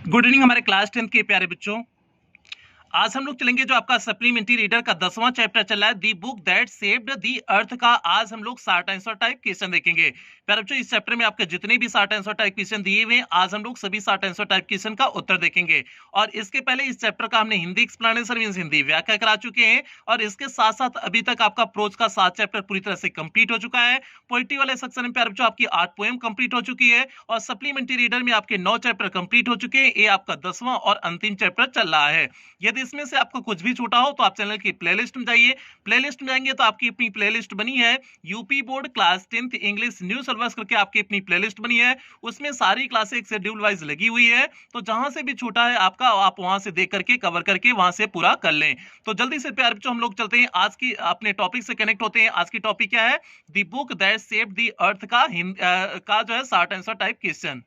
Good evening हमारे class 10 के प्यारे बच्चों। आज हम लोग चलेंगे जो आपका सप्लीमेंट्री रीडर का 10वां चैप्टर चल रहा है दी बुक दैट सेव्ड दी अर्थ का। आज हम लोग शॉर्ट आंसर टाइप क्वेश्चन देखेंगे। प्यारे बच्चों, इस चैप्टर में आपके जितने भी शॉर्ट आंसर टाइप क्वेश्चन दिए हुए हैं आज हम लोग सभी शॉर्ट आंसर टाइप क्वेश्चन का उत्तर देखेंगे। और इसके पहले इस चैप्टर का हमने हिंदी एक्सप्लेनेशन मींस हिंदी व्याख्या करा चुके हैं। और इसके साथ साथ अभी तक आपका प्रोज का 7 चैप्टर पूरी तरह से कंप्लीट हो चुका है। पोइट्री वाले सेक्शन में प्यारे बच्चों आपकी 8 पोएम कंप्लीट हो चुकी है। और सप्लीमेंट्री रीडर में आपके 9 चैप्टर कंप्लीट हो चुके हैं। ये आपका 10वां और अंतिम चैप्टर चल रहा है। यदि इसमें से आपको कुछ भी छूटा हो तो आप चैनल की प्लेलिस्ट में जाइए। प्लेलिस्ट में जाएंगे तो आपकी अपनी प्लेलिस्ट बनी है UP board class 10th English new syllabus करके आपकी अपनी प्लेलिस्ट बनी है। उसमें सारी क्लासें एक शेड्यूल वाइज लगी हुई है। तो जहां से भी छूटा है आपका आप वहां से देख करके कवर करके वहां से पूरा कर लें। तो जल्दी से प्यारे बच्चों हम लोग चलते हैं आज की अपने टॉपिक से कनेक्ट होते हैं। आज की टॉपिक क्या है? The book that saved the earth का जो है शॉर्ट आंसर टाइप क्वेश्चन।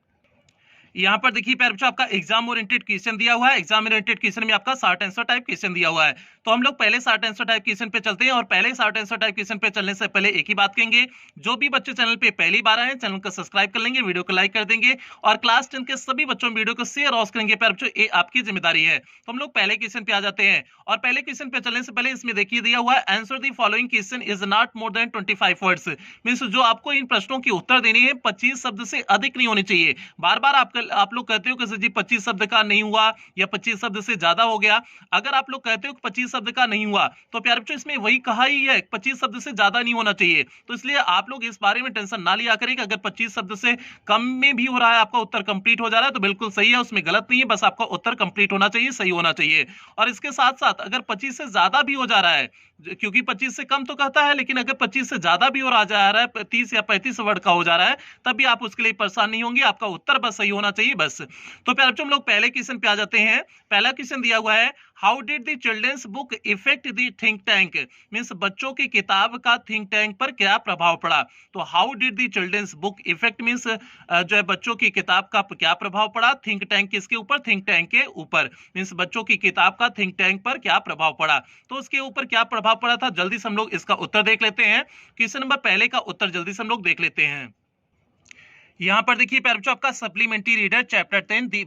यहाँ पर देखिए प्यारे बच्चों आपका एग्जाम ओरिएंटेड क्वेश्चन दिया हुआ है। एग्जाम ओरिएंटेड क्वेश्चन में आपका शॉर्ट आंसर टाइप क्वेश्चन दिया हुआ है। तो हम लोग पहले शॉर्ट आंसर टाइप क्वेश्चन पे चलते हैं। और पहले शॉर्ट आंसर टाइप क्वेश्चन पे चलने से पहले एक ही बात कहेंगे, जो भी बच्चे चैनल पे पहली बार आए चैनल को सब्सक्राइब कर लेंगे, वीडियो को लाइक कर देंगे और क्लास 10 के सभी बच्चों वीडियो को शेयर और करेंगे। प्यारे बच्चों ये आपकी जिम्मेदारी है। तो हम लोग पहले क्वेश्चन पे आ जाते हैं। और पहले क्वेश्चन पे चलने से पहले इसमें देखिए दिया हुआ है answer the following question is not more than 25 words. Means जो आपको इन प्रश्नों के उत्तर देने हैं 25 शब्द से अधिक नहीं होने चाहिए। बार बार आप लोग कहते हो कि सर जी 25 शब्द का नहीं हुआ या 25 शब्द से ज्यादा हो गया। अगर आप लोग कहते हो कि 25 शब्द का नहीं हुआ तो प्यारे बच्चों इसमें वही कहा ही है 25 शब्द से ज्यादा नहीं होना चाहिए। तो इसलिए आप लोग इस बारे में टेंशन ना लिया करें कि अगर 25 शब्द से कम में भी हो रहा है आपका उत्तर कंप्लीट हो जा रहा है तो बिल्कुल सही है, उसमें गलत नहीं है। बस आपका उत्तर कंप्लीट होना चाहिए, सही होना चाहिए। और इसके साथ साथ अगर 25 से ज्यादा भी हो जा रहा है, क्योंकि 25 से कम तो कहता है, लेकिन अगर 25 से ज्यादा भी हो रहा जा रहा है 30 या 35 वर्ड का हो जा रहा है तब भी आप उसके लिए परेशान नहीं होंगे। आपका उत्तर बस सही होना चाहिए बस। तो प्यारे बच्चों हम लोग पहले क्वेश्चन पे आ जाते हैं। पहला क्वेश्चन दिया हुआ है how did the children's book effect the think tank. Means बच्चों की किताब का थिंक टैंक पर क्या प्रभाव पड़ा। तो how did the children's book effect means जो है बच्चों की किताब का क्या प्रभाव पड़ा। थिंक टैंक किसके ऊपर? थिंक टैंक के ऊपर। मींस बच्चों की किताब का थिंक टैंक पर क्या प्रभाव पड़ा। तो उसके ऊपर क्या प्रभाव पड़ा था, जल्दी से हम लोग इसका उत्तर देख लेते हैं। क्वेश्चन नंबर पहले का उत्तर जल्दी से हम लोग देख लेते हैं। यहाँ पर देखिए प्यारे बच्चों आपका supplementary reader chapter 10 the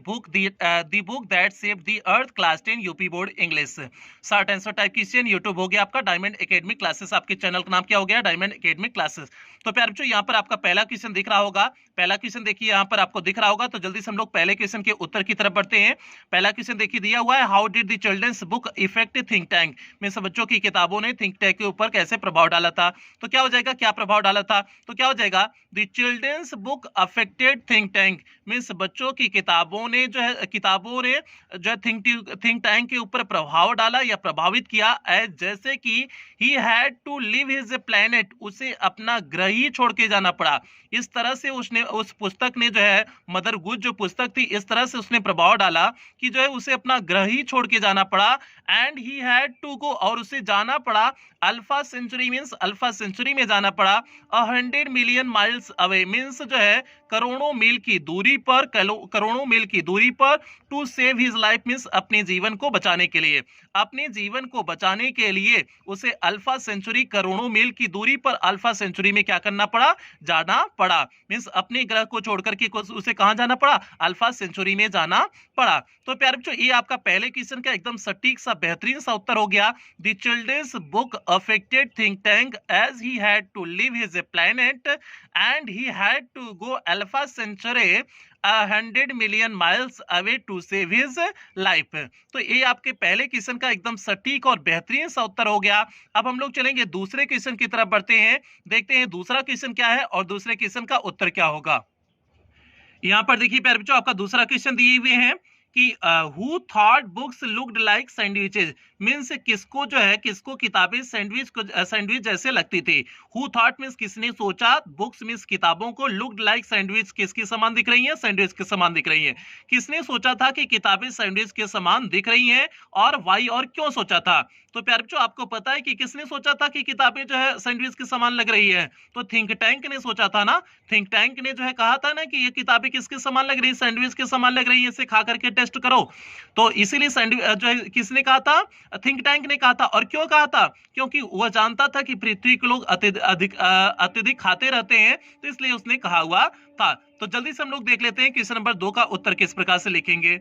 book that saved the earth class 10 UP board English. Short answer type question YouTube हो गया आपका डायमंड एकेडमिक क्लासेस। आपके चैनल का नाम क्या हो गया? Diamond academic classes. तो प्यारे बच्चों यहाँ पर आपका पहला क्वेश्चन दिख रहा होगा। पहला क्वेश्चन देखिए यहाँ पर आपको दिख रहा होगा। तो जल्दी से हम लोग पहले क्वेश्चन के उत्तर की तरफ बढ़ते हैं। पहला क्वेश्चन देखिए दिया हुआ है how did the children's book effect think tank. Means बच्चों की किताबों ने थिंक टैंक के ऊपर कैसे प्रभाव डाला था। तो क्या हो जाएगा, क्या प्रभाव डाला था? तो क्या हो जाएगा the children's book affected think tank. Means बच्चों की किताबों ने जो है थिंक टैंक के ऊपर प्रभाव डाला या प्रभावित किया। एज जैसे कि he had to leave his planet, उसे अपना ग्रह ही छोड़ के जाना पड़ा। इस तरह से उसने उस पुस्तक ने जो है मदर गुड जो पुस्तक थी इस तरह से उसने प्रभाव डाला कि जो है उसे अपना ग्रह ही छोड़ के जाना पड़ा। And he had to go, और उसे जाना पड़ा alpha century. Means alpha century में जाना पड़ा 100 मिलियन माइल्स अवे। मींस जो है करोड़ों मील की दूरी पर, करोड़ों मील की दूरी पर to save his life. Means अपने जीवन को बचाने के लिए, अपने जीवन को बचाने के लिए उसे अल्फा सेंचुरी, करोड़ों मील की दूरी पर अल्फा सेंचुरी में क्या करना पड़ा? जाना पड़ा। मींस अपने ग्रह को छोड़ करके उसे कहां जाना पड़ा? अल्फा सेंचुरी में जाना पड़ा। तो प्यारे बच्चों ये आपका पहले क्वेश्चन का एकदम सटीक सा बेहतरीन सा उत्तर हो गया। The children's book affected think tank as he had to leave his planet and he had to go alpha century 100 million miles away to save his life. तो ये आपके पहले क्वेश्चन का एकदम सटीक और बेहतरीन सा उत्तर हो गया। अब हम लोग चलेंगे दूसरे क्वेश्चन की तरफ बढ़ते हैं। देखते हैं दूसरा क्वेश्चन क्या है और दूसरे क्वेश्चन का उत्तर क्या होगा। यहाँ पर देखिए प्यारे बच्चों आपका दूसरा क्वेश्चन दिए हुए हैं कि who thought books looked like sandwiches. Means किसको जो है किसको किताबें सैंडविच जैसे लगती थी। हु थॉट मींस किसने सोचा, बुक्स मींस किताबों को, लुक्ड लाइक सैंडविच किसके समान दिख रही है? सैंडविच के समान दिख रही है। किसने सोचा था कि किताबें सैंडविच के समान दिख रही हैं और वाई, और क्यों सोचा था? तो प्यारे बच्चों आपको पता है कि किसने सोचा था कि किताबें जो है सैंडविच के समान लग रही है? तो थिंक टैंक ने सोचा था ना। थिंक टैंक ने जो है कहा था ना कि ये किताबें किसके समान लग रही है? सैंडविच के समान लग रही है, इसे खा करके टेस्ट करो। तो इसीलिए जो है किसने कहा था? थिंक टैंक ने कहा था। और क्यों कहा था? क्योंकि वह जानता था कि पृथ्वी के लोग अत्यधिक खाते रहते हैं, तो इसलिए उसने कहा हुआ था। तो जल्दी से हम लोग देख लेते हैं क्वेश्चन नंबर 2 का उत्तर किस प्रकार से लिखेंगे।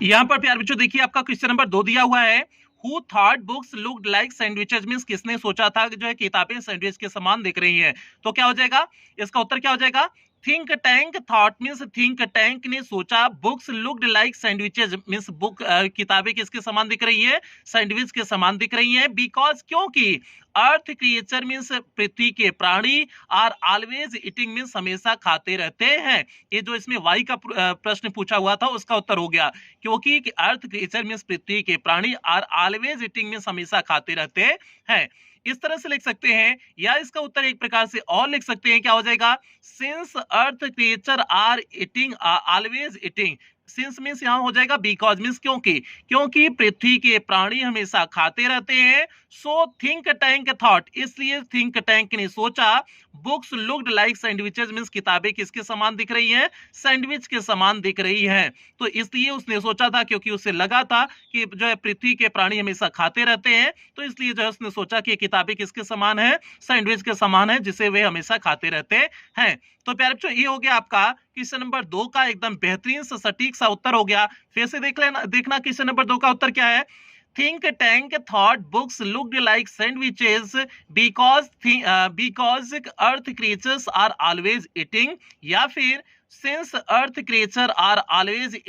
यहाँ पर प्यारे बच्चों देखिए आपका क्वेश्चन नंबर 2 दिया हुआ है। Who thought books looked like sandwiches, means किसने सोचा था कि जो है किताबें सैंडविच के समान दिख रही हैं। तो क्या हो जाएगा, इसका उत्तर क्या हो जाएगा, think tank thought means think tank ने सोचा books looked like sandwiches means book किताबें किसके समान दिख रही है, सैंडविच के समान दिख रही हैं। बिकॉज क्योंकि अर्थ क्रिएचर मींस पृथ्वी के प्राणी आर ऑलवेज ईटिंग मींस हमेशा खाते रहते हैं। ये जो इसमें वाई का प्रश्न पूछा हुआ था उसका उत्तर हो गया, क्योंकि अर्थ क्रिएचर मींस पृथ्वी के प्राणी आर ऑलवेज ईटिंग मींस हमेशा खाते रहते हैं। इस तरह से लिख सकते हैं, या इसका उत्तर एक प्रकार से और लिख सकते हैं, क्या हो जाएगा, since earth creature are eating always eating. Since means यहां हो जाएगा बिकॉज मींस क्योंकि, क्योंकि पृथ्वी के प्राणी हमेशा खाते रहते हैं। सो थिंक टैंक थॉट, इसलिए थिंक टैंक ने सोचा books looked like sandwiches means किताबें किसके समान दिख रही हैं, सैंडविच के समान दिख रही हैं। तो इसलिए उसने सोचा था, क्योंकि उसे लगा था कि जो है पृथ्वी के प्राणी हमेशा खाते रहते हैं, तो इसलिए जो है उसने सोचा कि किताबें किसके समान है, सैंडविच के समान है, जिसे वे हमेशा खाते रहते हैं। तो प्यारे बच्चों ये हो गया आपका क्वेश्चन नंबर 2 का एकदम बेहतरीन सा सटीक सा उत्तर हो गया। फिर से देखना क्वेश्चन नंबर 2 का उत्तर क्या है। Think tank thought books looked like sandwiches because earth creatures are always eating, या फिर since earth creature are always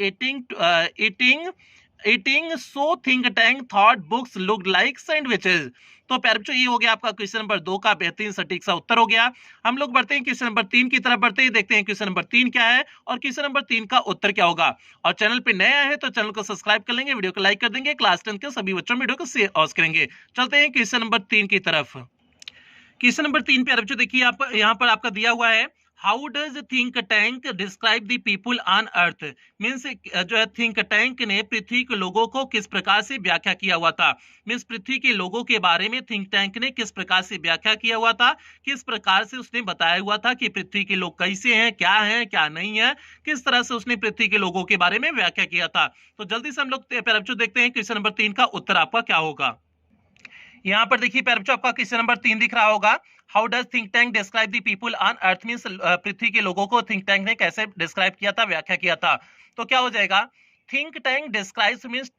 eating so think tank thought books looked like sandwiches. तो प्यारे बच्चों ये हो गया आपका क्वेश्चन नंबर 2 का बेहतरीन सटीक सा उत्तर हो गया। हम लोग बढ़ते हैं क्वेश्चन नंबर 3 की तरफ बढ़ते हैं, देखते हैं क्वेश्चन नंबर 3 क्या है और क्वेश्चन नंबर 3 का उत्तर क्या होगा। और चैनल पे नए आए हैं तो चैनल को सब्सक्राइब कर लेंगे, वीडियो को लाइक कर देंगे, क्लास 10 के सभी बच्चों में वीडियो को शेयर और करेंगे। चलते हैं क्वेश्चन नंबर 3 की तरफ। क्वेश्चन नंबर 3 प्यारे बच्चों देखिए आप यहाँ पर आपका दिया हुआ है, how does think tank describe the people on earth, means जो है थिंक टैंक ने पृथ्वी के लोगों को किस प्रकार से व्याख्या किया हुआ था। मीन्स पृथ्वी के लोगों के बारे में थिंक टैंक ने किस प्रकार से व्याख्या किया हुआ था, किस प्रकार से उसने बताया हुआ था कि पृथ्वी के लोग कैसे हैं, क्या नहीं है, किस तरह से उसने पृथ्वी के लोगों के बारे में व्याख्या किया था। तो जल्दी से हम लोग प्यारे बच्चों देखते हैं क्वेश्चन नंबर 3 का उत्तर आपका क्या होगा। यहाँ पर देखिए प्यारे बच्चों आपका क्वेश्चन नंबर 3 दिख रहा होगा, how does think tank describe the people on earth, means पृथ्वी के लोगों को थिंक टैंक ने कैसे डिस्क्राइब किया था, व्याख्या किया था। तो क्या हो जाएगा, think tank describes means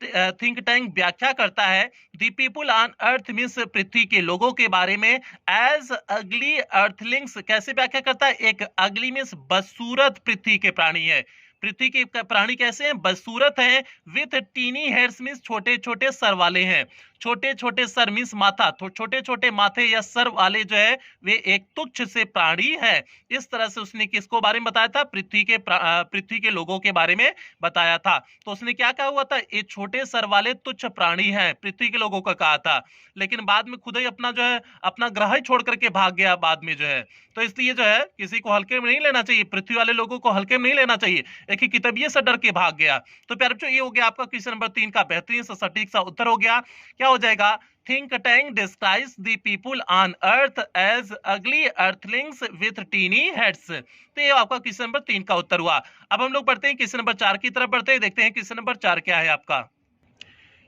think tank व्याख्या करता है the people on earth means पृथ्वी के लोगों के बारे में एज अगली अर्थलिंग्स, कैसे व्याख्या करता है, एक अगली मींस बदसूरत पृथ्वी के प्राणी है। पृथ्वी के प्राणी कैसे हैं, बदसूरत हैं, विथ टीनी हेड्स मींस छोटे छोटे सर वाले हैं, छोटे छोटे सर मींस माथा, तो छोटे छोटे माथे या सर वाले जो है वे एक तुच्छ से प्राणी है। इस तरह से उसने किसको बारे में बताया था, पृथ्वी के लोगों के बारे में बताया था। तो उसने क्या कहा हुआ था, ये छोटे सर वाले तुच्छ प्राणी हैं, पृथ्वी के लोगों का कहा था। लेकिन बाद में खुद ही अपना जो है अपना ग्रह ही छोड़ करके भाग गया बाद में जो है। तो इसलिए जो है किसी को हल्के में नहीं लेना चाहिए, पृथ्वी वाले लोगों को हल्के में नहीं लेना चाहिए, एक ही किताबिये से डर के भाग गया। तो प्यारे बच्चों ये हो गया आपका क्वेश्चन नंबर 3 का बेहतरीन सा सटीक सा उत्तर हो गया। क्या हो जाएगा, think tank describes the people on earth as ugly earthlings with tiny heads. तो ये आपका क्वेश्चन नंबर 3 का उत्तर हुआ। अब हम लोग बढ़ते हैं क्वेश्चन नंबर 4 की तरफ बढ़ते हैं, देखते हैं क्वेश्चन नंबर 4 क्या है आपका।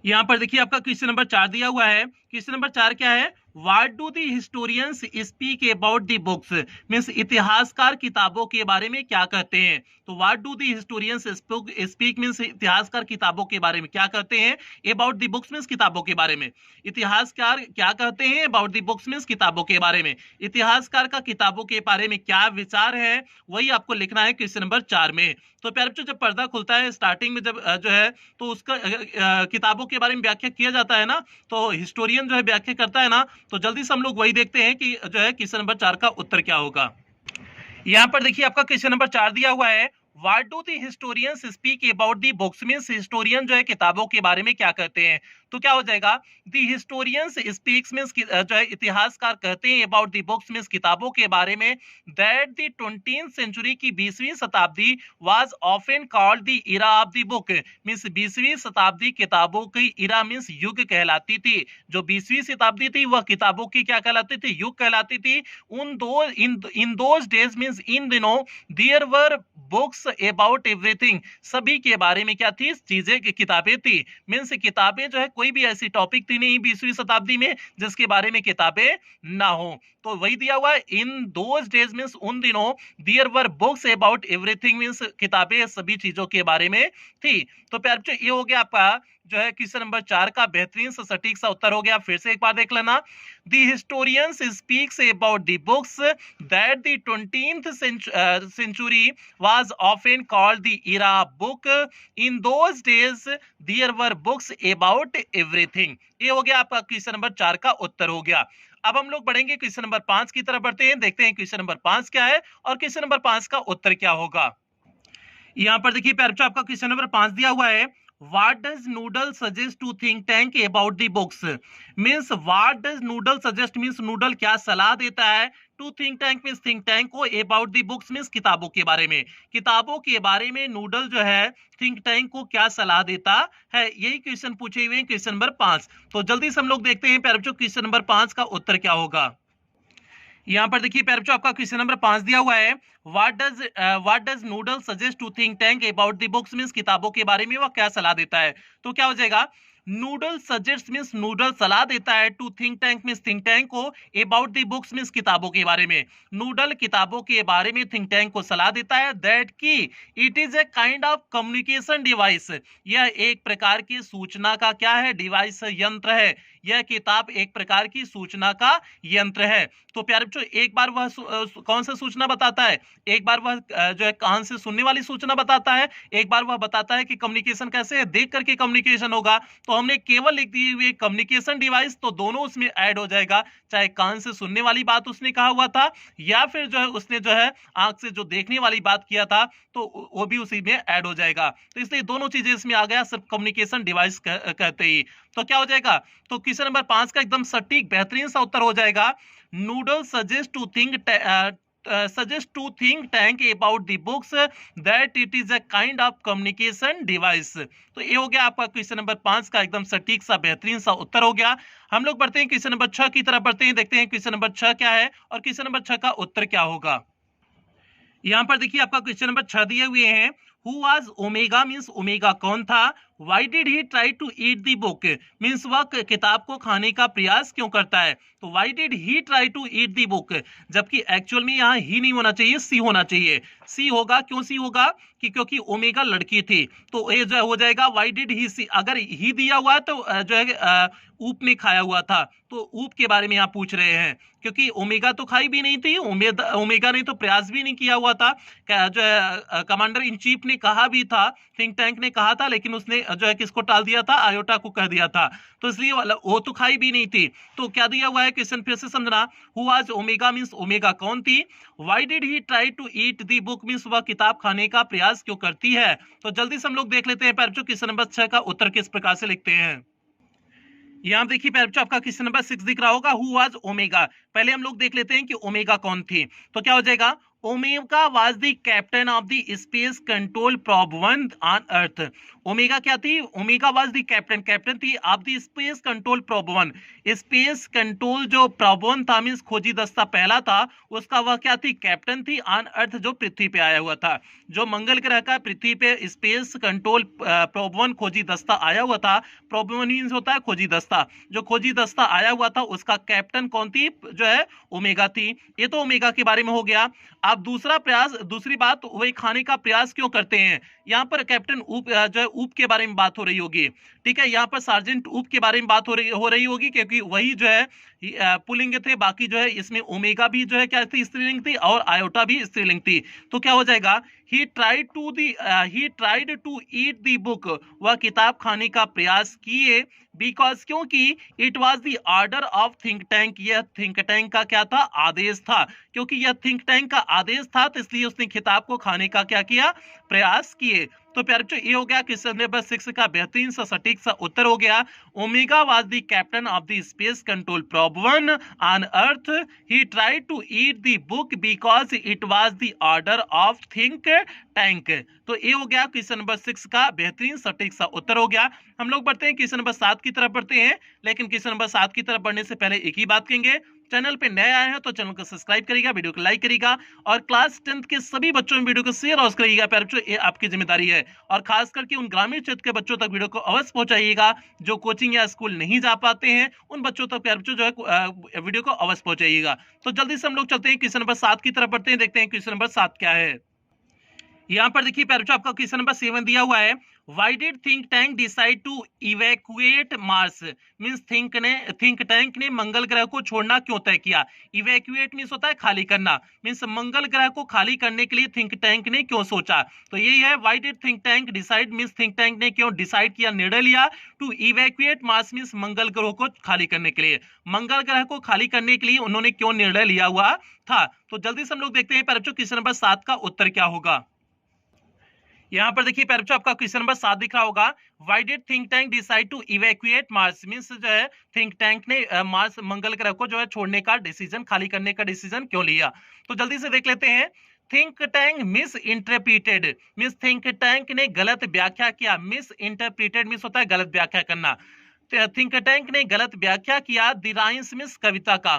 यहाँ पर देखिए आपका क्वेश्चन नंबर 4 दिया हुआ है। क्वेश्चन नंबर 4 क्या है, what do the historians speak about the books, means इतिहासकार किताबों के बारे में क्या कहते हैं। तो what do the historians speak means इतिहासकार किताबों के बारे में क्या कहते हैं, अबाउट द बुक्स मींस किताबों के बारे में। इतिहासकार क्या कहते हैं, अबाउट द बुक्स मींस किताबों के बारे में। इतिहासकार का किताबों के बारे में क्या विचार है, वही आपको लिखना है क्वेश्चन नंबर 4 में। तो प्यारे बच्चों जब पर्दा खुलता है स्टार्टिंग में जब जो है तो उसका किताबों के बारे में व्याख्या किया जाता है ना, तो हिस्टोरियन जो है व्याख्या करता है ना, तो जल्दी से हम लोग वही देखते हैं कि जो है क्वेश्चन नंबर 4 का उत्तर क्या होगा। यहाँ पर देखिए आपका क्वेश्चन नंबर 4 दिया हुआ है, what do the historians speak about the books, means historian जो है किताबों के बारे में क्या कहते हैं। तो क्या हो जाएगा, द हिस्टोरियंस स्पीक्स मींस जो है इतिहासकार कहते हैं अबाउट द बुक्स मींस किताबों के बारे में, दैट द 20th सेंचुरी की 20वीं शताब्दी was often called the era of the book, means 20वीं शताब्दी किताबों की इरा मींस युग कहलाती थी। जो 20वीं शताब्दी थी वह किताबों की क्या कहलाती थी, युग कहलाती थी। इन दोज डेज मींस इन दिनों there were books about everything, सभी के बारे में क्या थी, चीजें की किताबें थी। मींस किताबें जो है कोई भी ऐसी टॉपिक थी नहीं 20वीं शताब्दी में जिसके बारे में किताबें ना हो। तो तो वही दिया हुआ है, इन दोज डेज मींस उन दिनों, there were books about everything means किताबें सभी चीजों के बारे में थी। तो प्यार बच्चों ये हो गया आपका जो है क्वेश्चन नंबर 4 का बेहतरीन सा सटीक सा उत्तर हो गया। फिर से एक बार देख लेना, the historians speaks about the books that the 20th century was often called the era book. In those days there were books about everything. ये हो गया आपका क्वेश्चन नंबर 4 का उत्तर हो गया। अब हम लोग बढ़ेंगे क्वेश्चन नंबर 5 की तरफ बढ़ते हैं, देखते हैं क्वेश्चन नंबर 5 क्या है और क्वेश्चन नंबर 5 का उत्तर क्या होगा। यहां पर देखिए प्यारे बच्चों आपका क्वेश्चन नंबर 5 दिया हुआ है, What does Noodle suggest to think tank about the books? Means what does Noodle suggest means Noodle क्या सलाह देता है to think tank means think tank को about the books means किताबों के बारे में। किताबों के बारे में Noodle जो है think tank को क्या सलाह देता है, यही क्वेश्चन पूछे हुए हैं क्वेश्चन नंबर 5। तो जल्दी से हम लोग देखते हैं प्यारे बच्चों क्वेश्चन नंबर 5 का उत्तर क्या होगा। यहां पर देखिए प्यारे बच्चों आपका क्वेश्चन नंबर 5 दिया हुआ है, what does noodle suggest to think tank about the books means किताबों के बारे में वह क्या सलाह देता है। तो क्या हो जाएगा, नूडल सजेस्ट मींस नूडल सलाह देता है to think tank means think tank को, अबाउट द बुक्स मींस किताबों के बारे में। नूडल किताबों के बारे में थिंक टैंक को सलाह देता है दैट की it is a kind of communication device, यह एक प्रकार की सूचना का क्या है, डिवाइस यंत्र है। यह किताब एक प्रकार की सूचना का यंत्र है। तो प्यारे बच्चों एक बार वह कौन सा सूचना बताता है, एक बार वह जो है कान से सुनने वाली सूचना बताता है, एक बार वह बताता है कि कम्युनिकेशन कैसे है, देख करके कम्युनिकेशन होगा। तो हमने केवल लिख दी हुई कम्युनिकेशन डिवाइस, तो दोनों उसमें ऐड हो जाएगा, चाहे कान से सुनने वाली बात उसने कहा हुआ था या फिर जो है उसने जो है आंख से जो देखने वाली बात किया था, तो वो भी उसी में ऐड हो जाएगा। तो इसलिए दोनों चीजें इसमें आ गया, सब कम्युनिकेशन डिवाइस कहते ही। तो क्या हो जाएगा, तो क्वेश्चन नंबर 5 का एकदम सटीक बेहतरीन सा उत्तर हो जाएगा, noodle suggest to think tank about the books that it is a kind of communication device. तो ये हो गया आपका क्वेश्चन नंबर 5 का एकदम सटीक सा बेहतरीन सा उत्तर हो गया। हम लोग बढ़ते हैं क्वेश्चन नंबर 6 की तरफ बढ़ते हैं, देखते हैं क्वेश्चन नंबर 6 क्या है और क्वेश्चन नंबर 6 का उत्तर क्या होगा। यहां पर देखिए आपका क्वेश्चन नंबर 6 दिए हुए हैं, Who was Omega means omega कौन था, Why did he try to eat the book means वह किताब को खाने का प्रयास क्यों करता है। तो Why did he try to eat the book, जबकि एक्चुअल में यहाँ ही नहीं होना चाहिए, सी होना चाहिए। सी होगा, क्यों सी होगा कि क्योंकि ओमेगा लड़की थी, तो ये जो हो जाएगा Why did he see, अगर ही दिया हुआ है तो जो है ऊप ने खाया हुआ था, तो ऊप के बारे में यहाँ पूछ रहे हैं, क्योंकि ओमेगा तो खाई भी नहीं थी, ओमेगा ने तो प्रयास भी नहीं किया हुआ था। जो है कमांडर इन चीफ ने कहा भी था, थिंक टैंक ने कहा था, लेकिन उसने जो है किसको टाल दिया था, आयोटा को कह दिया था, तो इसलिए वो तो खाई भी नहीं थी। तो क्या दिया हुआ है क्वेश्चन फिर से समझना, who was Omega means Omega कौन थी, why did he try to eat the book means वह किताब खाने का प्रयास क्यों करती है। तो जल्दी से हम लोग देख लेते हैं बच्चों क्वेश्चन नंबर 6 का उत्तर किस प्रकार से लिखते हैं। यहां देखिए बच्चों आपका क्वेश्चन नंबर 6 दिख रहा होगा, हु वाज ओमेगा। पहले हम लोग देख लेते हैं कि ओमेगा कौन थी। तो क्या हो जाएगा, Omega was the captain of the space control probe 1 on earth. Omega क्या थी, Omega was the captain, captain थी of the space control probe 1। Space control जो प्रोब 1 था मींस खोजी दस्ता पहला था, उसका वह क्या थी, कैप्टन थी ऑन अर्थ, जो पृथ्वी पे आया हुआ था। जो मंगल ग्रह का पृथ्वी पे स्पेस कंट्रोल प्रोब 1 खोजी दस्ता आया हुआ था, प्रोब 1 मींस होता है खोजी दस्ता, जो खोजी दस्ता आया हुआ था उसका कैप्टन कौन थी, जो है ओमेगा थी। ये तो ओमेगा के बारे में हो गया। अब दूसरी बात, वही खाने का प्रयास क्यों करते हैं। यहाँ पर कैप्टन ऊप जो है ऊप के बारे में बात हो रही होगी, ठीक है, यहाँ पर सार्जेंट ऊप के बारे में बात हो रही होगी, क्योंकि वही जो है पुल्लिंग थे, बाकी जो है इसमें ओमेगा भी जो है क्या थी, स्त्रीलिंग थी, और आयोटा भी स्त्रीलिंग थी। तो क्या हो जाएगा, he tried to eat the book, वह किताब खाने का प्रयास किए, बिकॉज क्योंकि it was the order of think tank, यह थिंक टैंक का क्या था, आदेश था, क्योंकि यह थिंक टैंक का आदेश था, तो इसलिए उसने किताब को खाने का क्या किया, प्रयास किए। तो प्यारे बच्चों ये हो गया क्वेश्चन नंबर 6 का बेहतरीन सा सटीक सा उत्तर हो गया, Omega was the captain of the space control probe 1 on Earth, he tried to eat the book because it was the order of think tank. तो ये हो गया क्वेश्चन नंबर 6 का बेहतरीन सटीक सा उत्तर हो गया। हम लोग बढ़ते हैं क्वेश्चन नंबर 7 की तरफ बढ़ते हैं, लेकिन क्वेश्चन नंबर 7 की तरफ बढ़ने से पहले एक ही बात कहेंगे, चैनल पे नए आए हैं तो चैनल को सब्सक्राइब करिएगा, वीडियो को लाइक करिएगा और क्लास 10th के सभी बच्चों में वीडियो को शेयर और करिएगा। प्यारे बच्चों, ये आपकी जिम्मेदारी है और खास करके उन ग्रामीण क्षेत्र के बच्चों तक वीडियो को अवश्य पहुंचाइएगा जो कोचिंग या स्कूल नहीं जा पाते हैं। उन बच्चों तक प्यारे बच्चों जो है वीडियो को अवश्य पहुंचाइएगा। तो जल्दी से हम लोग चलते हैं क्वेश्चन नंबर 7 की तरफ बढ़ते हैं, देखते हैं क्वेश्चन नंबर 7 क्या है। यहाँ पर देखिए प्यारे बच्चों, आपका क्वेश्चन नंबर 7 दिया हुआ है। Why did think tank decide to evacuate Mars? Means think tank ने मंगल ग्रह को छोड़ना क्यों तय किया। इवैक्यूएट मीन्स होता है खाली करना, मीन्स मंगल ग्रह को खाली करने के लिए थिंक टैंक ने क्यों सोचा। तो यही है, why did think tank decide means think tank ने क्यों डिसाइड किया, निर्णय लिया टू इवैक्यूएट मार्स मीन्स मंगल ग्रह को खाली करने के लिए। मंगल ग्रह को खाली करने के लिए उन्होंने क्यों निर्णय लिया हुआ था। तो जल्दी से हम लोग देखते हैं प्यारे बच्चों क्वेश्चन नंबर 7 का उत्तर क्या होगा। यहाँ पर देखिए प्यारे बच्चों, आपका क्वेश्चन नंबर 7 दिख रहा होगा। Why did think tank decide to evacuate Mars means जो है थिंक टैंक ने मार्स मंगल ग्रह को जो है छोड़ने का डिसीजन, खाली करने का डिसीजन क्यों लिया। तो जल्दी से देख लेते हैं। Think tank misinterpreted means think tank ने गलत व्याख्या किया। मिस इंटरप्रीटेड मींस होता है गलत व्याख्या करना। थिंक टैंक ने गलत व्याख्या किया द राइम्स मींस कविता का।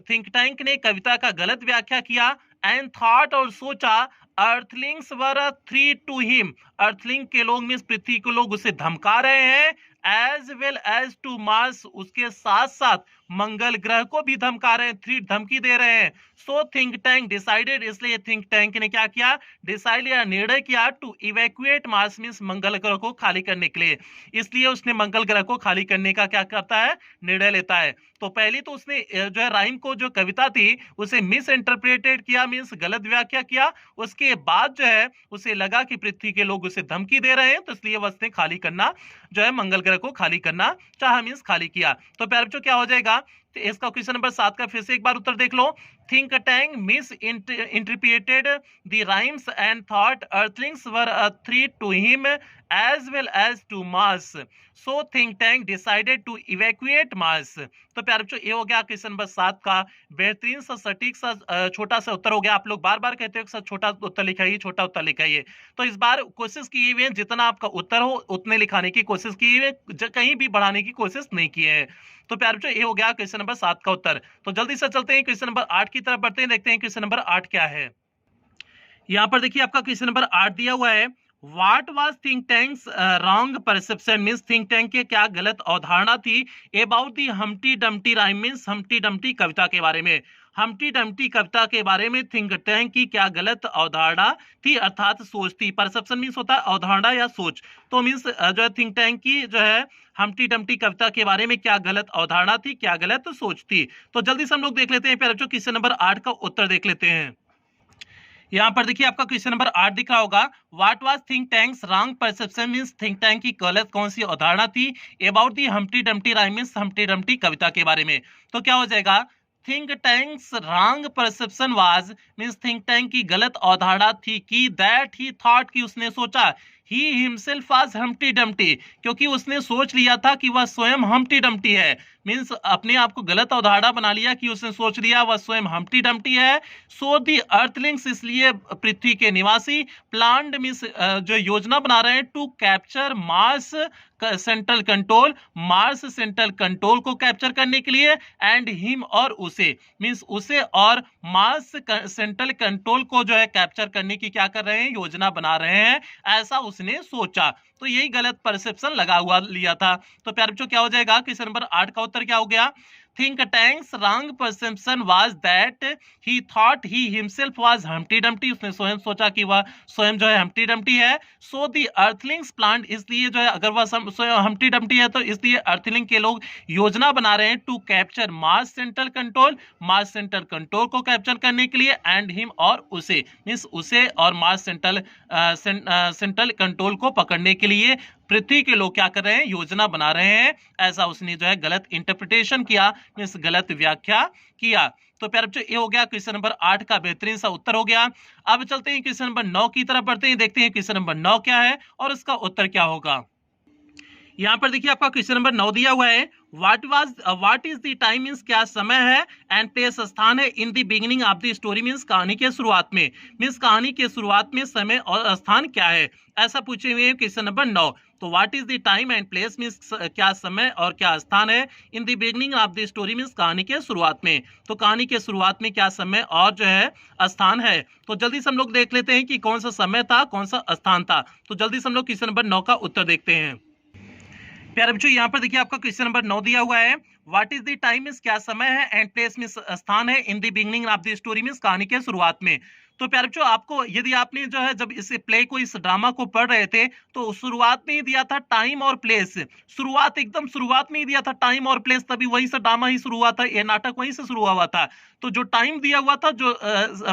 थिंक टैंक ने कविता का गलत व्याख्या किया। एंड थॉट और सोचा earthlings were threat to him, earthling के लोग मींस पृथ्वी के लोग उसे धमका रहे हैं। As well as to Mars, उसके साथ साथ मंगल ग्रह को भी धमका रहे हैं, थ्री धमकी दे रहे हैं। सो थिंक टैंक डिसाइडेड, इसलिए थिंक टैंक ने क्या किया, डिसाइड या निर्णय किया टू इवैक्यूएट मार्स मींस मंगल ग्रह को खाली करने के लिए। इसलिए उसने मंगल ग्रह को खाली करने का क्या करता है, निर्णय लेता है। तो पहले तो उसने जो है राइम को, जो कविता थी उसे मिस इंटरप्रेटेड किया मींस गलत व्याख्या किया। उसके बाद जो है उसे लगा कि पृथ्वी के लोग उसे धमकी दे रहे हैं, तो इसलिए उसने खाली करना जो है मंगल ग्रह को खाली करना चाहा मींस खाली किया। तो प्यारे बच्चों क्या हो जाएगा, तो इसका क्वेश्चन नंबर 7 का फिर से एक बार उत्तर देख लो। Think tank misinterpreted the rhymes and thought earthlings were a threat to him as well as to Mars, so think tank decided to evacuate Mars. तो प्यारे बच्चों ये हो गया क्वेश्चन नंबर 7 का बेहतरीन सा सटीक सा छोटा सा उत्तर हो गया। आप लोग बार बार कहते हो कि सर छोटा उत्तर लिखाइए, छोटा उत्तर लिखाइए। तो इस बार कोशिश की हुई है जितना आपका उत्तर हो उतने लिखाने की कोशिश की है, कहीं भी बढ़ाने की कोशिश नहीं की है। तो प्यारे बच्चों ये हो गया क्वेश्चन नंबर 7 का उत्तर। तो जल्दी से चलते हैं क्वेश्चन नंबर 8 की तरफ बढ़ते हैं, देखते हैं क्वेश्चन नंबर 8 क्या है। यहाँ पर देखिए आपका क्वेश्चन नंबर 8 दिया हुआ है। What was think tank's wrong perception means think tank के क्या गलत अवधारणा थी about the Humpty Dumpty rhyme means Humpty Dumpty कविता के बारे में। हम्टी डम्टी कविता के बारे में थिंक टैंक की क्या गलत अवधारणा थी अर्थात सोच थी। परसेप्शन मींस होता है अवधारणा या सोच। तो मींस जो है थिंक टैंक की जो है हम्टी डम्टी कविता के बारे में क्या गलत अवधारणा थी, क्या गलत सोच थी। तो जल्दी से हम लोग देख लेते हैं प्यारे बच्चों क्वेश्चन नंबर 8 का उत्तर देख लेते हैं। यहाँ पर देखिए आपका क्वेश्चन नंबर 8 दिख रहा होगा। What was think tank's wrong perception means think tank की गलत कौन सी अवधारणा थी about the Humpty Dumpty rhyme means Humpty Dumpty कविता के बारे में। तो क्या हो जाएगा, think tank's wrong perception was means think tank की गलत अवधारणा थी कि दैट ही थॉट कि उसने सोचा he himself was Humpty Dumpty, क्योंकि उसने सोच लिया था कि वह स्वयं हम्टी डम्टी है। मींस अपने आप को गलत अवधारणा बना लिया कि उसने सोच लिया वह स्वयं हम्टी डम्टी है। सो दी अर्थलिंग्स, इसलिए पृथ्वी के निवासी प्लान्ड मींस जो योजना बना रहे हैं to capture Mars central control, Mars central control को कैप्चर करने के लिए एंड हिम और उसे मींस उसे और मार्स सेंट्रल कंट्रोल को जो है कैप्चर करने की क्या कर रहे हैं, योजना बना रहे हैं, ऐसा उसने सोचा। तो यही गलत परसेप्शन लगा हुआ लिया था। तो प्यारे बच्चों क्या हो जाएगा, क्वेश्चन नंबर 8 का उत्तर क्या हो गया, think tank's wrong perception was that he thought he himself was Humpty Dumpty, उसने स्वयं सोचा कि वह स्वयं जो है हम्टी डम्टी है। सो दी अर्थलिंग्स प्लांट, इसलिए जो है अगर वह स्वयं हम्टी डम्टी है तो इसलिए अर्थलिंग के लोग योजना बना रहे हैं to capture Mars central control, Mars central control को कैप्चर करने के लिए एंड हिम और उसे मींस उसे और मार्स सेंट्रल कंट्रोल को पकड़ने के लिए पृथ्वी के लोग क्या कर रहे हैं, योजना बना रहे हैं, ऐसा उसने जो है गलत इंटरप्रिटेशन किया मींस गलत व्याख्या किया। तो प्यारे बच्चों ये हो गया क्वेश्चन नंबर 8 का बेहतरीन सा उत्तर हो गया। अब चलते हैं क्वेश्चन नंबर 9 की तरफ बढ़ते हैं, देखते हैं क्वेश्चन नंबर 9 क्या है और इसका उत्तर क्या होगा। यहाँ पर देखिए आपका क्वेश्चन नंबर 9 दिया हुआ है, what is the time means क्या समय है, एंड प्लेस स्थान है, इन the beginning of the story means कहानी के शुरुआत में, मीन्स कहानी के शुरुआत में समय और स्थान क्या है, ऐसा पूछे हुए क्वेश्चन नंबर 9। तो what is the time and place means क्या समय और क्या स्थान है, इन the beginning of the story means कहानी के शुरुआत में, तो कहानी के शुरुआत में क्या समय और जो है स्थान है। तो जल्दी से हम लोग देख लेते हैं कि कौन सा समय था, कौन सा स्थान था। तो जल्दी से हम लोग क्वेश्चन नंबर 9 का उत्तर देखते हैं। प्यारे बच्चों, यहाँ पर देखिए आपका क्वेश्चन नंबर 9 दिया हुआ है, what is the time means क्या समय है, एंड प्लेस मीन्स स्थान है, इन the beginning of the story means कहानी के शुरुआत में। तो प्यारे बच्चों, आपको यदि आपने जो है जब इस प्ले को, इस ड्रामा को पढ़ रहे थे, तो शुरुआत में ही दिया था टाइम और प्लेस, शुरुआत एकदम शुरुआत में ही दिया था टाइम और प्लेस, तभी वहीं से ड्रामा ही शुरू हुआ था, ये नाटक वहीं से शुरू हुआ था। तो जो टाइम दिया हुआ था, जो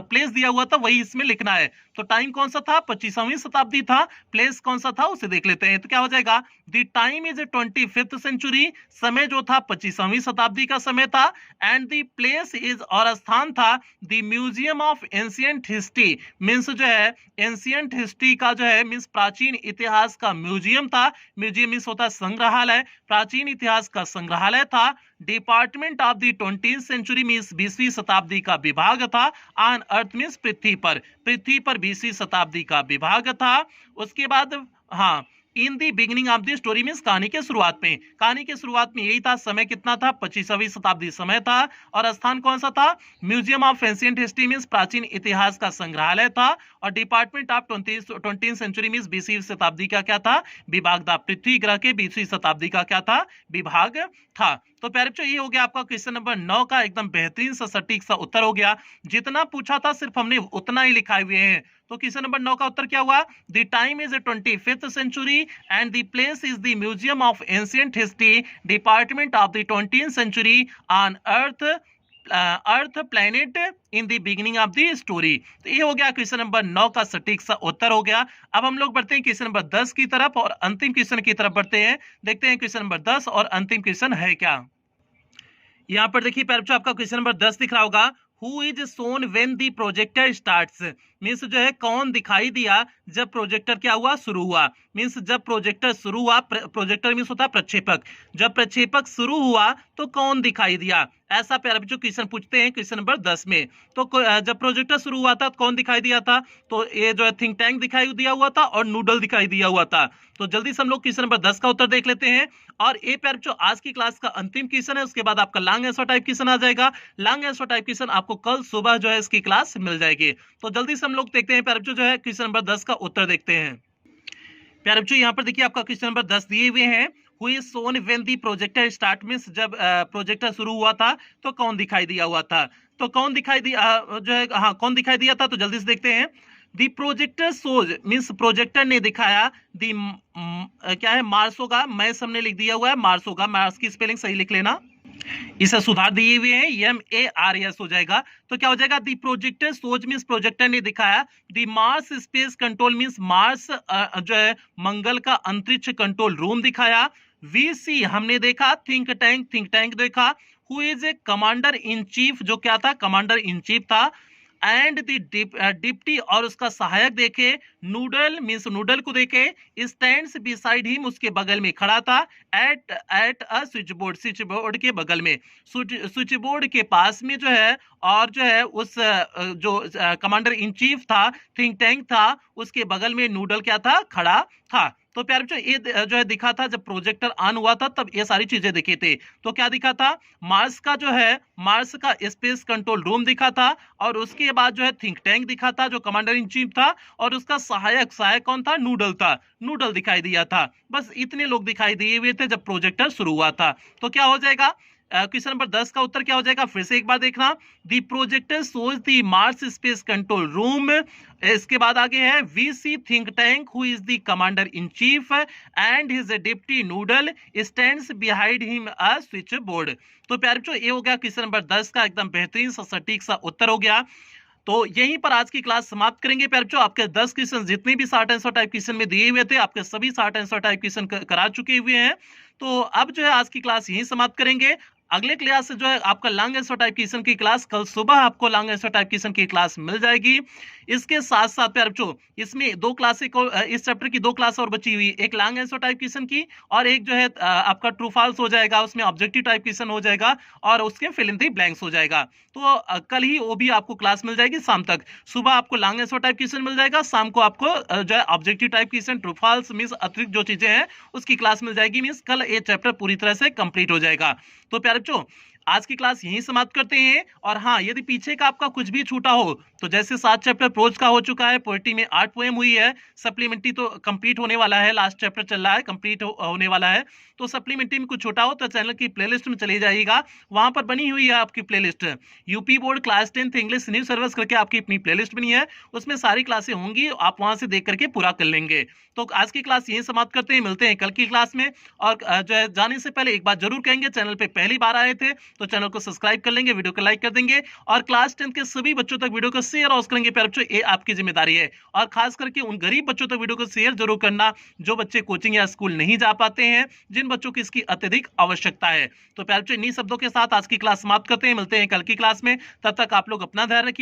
प्लेस दिया हुआ था, वही इसमें लिखना है। तो टाइम कौन सा था, 25वीं शताब्दी था, प्लेस कौन सा था उसे देख लेते हैं। तो क्या हो जाएगा, the time is 25th century, समय जो था 25वीं शताब्दी का समय था, एंड द प्लेस इज और स्थान था the museum of ancient history, means जो है एंशिएंट हिस्ट्री का जो है मीन्स प्राचीन इतिहास का म्यूजियम था। म्यूजियम मीन्स होता है संग्रहालय, प्राचीन इतिहास का संग्रहालय था। Department of the 20th century means 20वीं शताब्दी का विभाग था। ऑन अर्थ मीन्स पृथ्वी पर, पृथ्वी पर 20वीं शताब्दी का विभाग था। उसके बाद हाँ, in the beginning of the story means कहानी के शुरुआत में, कहानी के शुरुआत में यही था। समय कितना था, 25वीं शताब्दी समय था, और स्थान कौन सा था, museum of ancient history means प्राचीन इतिहास का संग्रहालय था। और department of 20th century means 20वीं शताब्दी का क्या था, विभाग था। पृथ्वी ग्रह के 20वीं शताब्दी का क्या था, विभाग था। तो प्यारे बच्चों, ये हो गया आपका क्वेश्चन नंबर 9 का एकदम बेहतरीन सा सटीक सा उत्तर हो गया। जितना पूछा था सिर्फ हमने उतना ही लिखाए हुए हैं। तो क्वेश्चन नंबर 9 का उत्तर क्या हुआ, the time is 25th century and the place is the museum of ancient history, department of the 20th century, on Earth planet in the beginning of the story. तो ये हो गया क्वेश्चन नंबर 9 का सटीक सा उत्तर हो गया। अब हम लोग बढ़ते हैं क्वेश्चन नंबर 10 की तरफ और अंतिम क्वेश्चन की तरफ बढ़ते हैं। देखते हैं क्वेश्चन नंबर 10 और अंतिम क्वेश्चन है क्या। यहाँ पर देखिए प्यारे बच्चों, आपका क्वेश्चन नंबर 10 दिख रहा होगा, who is son when the projector starts, means जो है कौन दिखाई दिया जब प्रोजेक्टर क्या हुआ, शुरू हुआ। मीन्स जब प्रोजेक्टर शुरू हुआ, प्रोजेक्टर मीन्स होता है प्रक्षेपक, जब प्रक्षेपक शुरू हुआ तो कौन दिखाई दिया, ऐसा प्यारे बच्चों क्वेश्चन पूछते हैं क्वेश्चन नंबर 10 में। तो जब प्रोजेक्टर शुरू हुआ था तो कौन दिखाई दिया था, तो ये जो है थिंक टैंक दिखाई दिया हुआ था और नूडल दिखाई दिया हुआ था। तो जल्दी से हम लोग क्वेश्चन नंबर 10 का उत्तर देख लेते हैं। और ये प्यारे बच्चों आज की क्लास का अंतिम क्वेश्चन है, उसके बाद आपका लॉन्ग आंसर टाइप क्वेश्चन आ जाएगा। लॉन्ग आंसर टाइप क्वेश्चन आपको कल सुबह जो है इसकी क्लास मिल जाएगी। तो जल्दी से हम लोग देखते हैं प्यारे बच्चों, जो है क्वेश्चन नंबर 10 का उत्तर देखते हैं। प्यारे बच्चों, यहाँ पर देखिए आपका क्वेश्चन नंबर 10 दिए हुए हैं, who is son when the projector start, means जब प्रोजेक्टर शुरू हुआ था तो कौन दिखाई दिया हुआ था। तो कौन दिखाई दिया जो है, हाँ कौन दिखाई दिया था, तो जल्दी से देखते हैं। दी प्रोजेक्टर सोज मीन्स प्रोजेक्टर ने दिखाया, दी क्या है, मार्स होगा, मैस हमने लिख दिया हुआ है, मार्स होगा, मार्स की स्पेलिंग सही लिख लेना, इसे सुधार दिए हुए हैं, MARS हो जाएगा। तो क्या हो जाएगा, the projector shows means projector ने दिखाया, the Mars space control means Mars जो है मंगल का अंतरिक्ष कंट्रोल रूम दिखाया। VC हमने देखा, थिंक टैंक देखा। Who is a commander in chief, जो क्या था, कमांडर इन चीफ था। एंड दी डिप्टी और उसका सहायक देखे। नूडल मीन्स नूडल को देखे। स्टैंड्स बिसाइड हिम, उसके बगल में खड़ा था। एट अ स्विच बोर्ड के बगल में, स्विच बोर्ड के पास में जो है, और जो है उस जो कमांडर इन चीफ था, थिंक टैंक था, उसके बगल में नूडल क्या था, खड़ा था। तो प्यारे बच्चों, ये जो है दिखा था जब प्रोजेक्टर ऑन हुआ था तब ये सारी चीजें दिखे थे। तो क्या दिखा था, मार्स का जो है, मार्स का स्पेस कंट्रोल रूम दिखा था, और उसके बाद जो है थिंक टैंक दिखा था जो कमांडर इन चीफ था, और उसका सहायक कौन था, नूडल था, नूडल दिखाई दिया था। बस इतने लोग दिखाई दिए हुए थे जब प्रोजेक्टर शुरू हुआ था। तो क्या हो जाएगा, क्वेश्चन नंबर 10 का उत्तर क्या हो जाएगा, फिर से एक बार देखना। The projector shows the Mars space control room, इसके बाद आगे है VC think tank who is the commander in chief and his deputy Noodle stands behind him a switchboard. तो प्यारे बच्चों, ये हो गया क्वेश्चन नंबर 10 का एकदम बेहतरीन सा सटीक सा उत्तर हो गया। तो यहीं पर आज की क्लास समाप्त करेंगे प्यारे बच्चों। आपके 10 क्वेश्चन जितने भी शॉर्ट आंसर टाइप क्वेश्चन में दिए हुए थे, आपके सभी शॉर्ट आंसर टाइप क्वेश्चन करा चुके हुए हैं। तो अब जो है आज की क्लास यहीं समाप्त करेंगे। अगले क्लास से जो है आपका लॉन्ग आंसर टाइप क्वेश्चन की क्लास कल सुबह आपको लॉन्ग आंसर टाइप क्वेश्चन की क्लास मिल जाएगी। इसके साथ साथ प्यारे बच्चों इसमें दो क्लासें को इस चैप्टर की दो क्लास और बची हुई, एक लॉन्ग आंसर टाइप क्वेश्चन की और एक जो है आपका ट्रू फॉल्स हो जाएगा, उसमें ऑब्जेक्टिव टाइप क्वेश्चन हो जाएगा और उसके फिल इन द ब्लैंक्स हो जाएगा। तो कल ही वो भी आपको क्लास मिल जाएगी शाम तक। सुबह आपको लॉन्ग आंसर टाइप क्वेश्चन मिल जाएगा, शाम को आपको जो है objective type question true false means अतिरिक्त जो चीजें हैं उसकी क्लास मिल जाएगी। मींस कल ये चैप्टर पूरी तरह से कंप्लीट हो जाएगा। तो प्यारे बच्चों आज की क्लास यहीं समाप्त करते हैं। और हाँ, यदि पीछे का आपका कुछ भी छूटा हो तो जैसे 7 चैप्टर प्रोज का हो चुका है, पोएट्री में 8 पोएम हुई है, सप्लीमेंट्री तो कंप्लीट होने वाला है, लास्ट चैप्टर चल रहा है, कंप्लीट होने वाला है। तो सप्लीमेंट्री में कुछ छूटा हो तो चैनल की प्लेलिस्ट में चली जाइएगा, वहां पर बनी हुई है आपकी playlist. UP board class 10th English new service करके आपकी अपनी प्लेलिस्ट बनी है, उसमें सारी क्लासें होंगी, आप वहां से देख करके पूरा कर लेंगे। तो आज की क्लास यहीं समाप्त करते हैं, मिलते हैं कल की क्लास में। और जो है जाने से पहले एक बात जरूर कहेंगे, चैनल पे पहली बार आए थे तो चैनल को सब्सक्राइब कर लेंगे, वीडियो को लाइक कर देंगे और क्लास 10 के सभी बच्चों तक वीडियो को शेयर और करेंगे। प्यारे बच्चों ये आपकी जिम्मेदारी है और खास करके उन गरीब बच्चों तक वीडियो को शेयर जरूर करना जो बच्चे कोचिंग या स्कूल नहीं जा पाते हैं, जिन बच्चों की इसकी अत्यधिक आवश्यकता है। तो प्यारे बच्चों इन्हीं शब्दों के साथ आज की क्लास समाप्त करते हैं, मिलते हैं कल की क्लास में। तब तक आप लोग अपना ध्यान रखिए।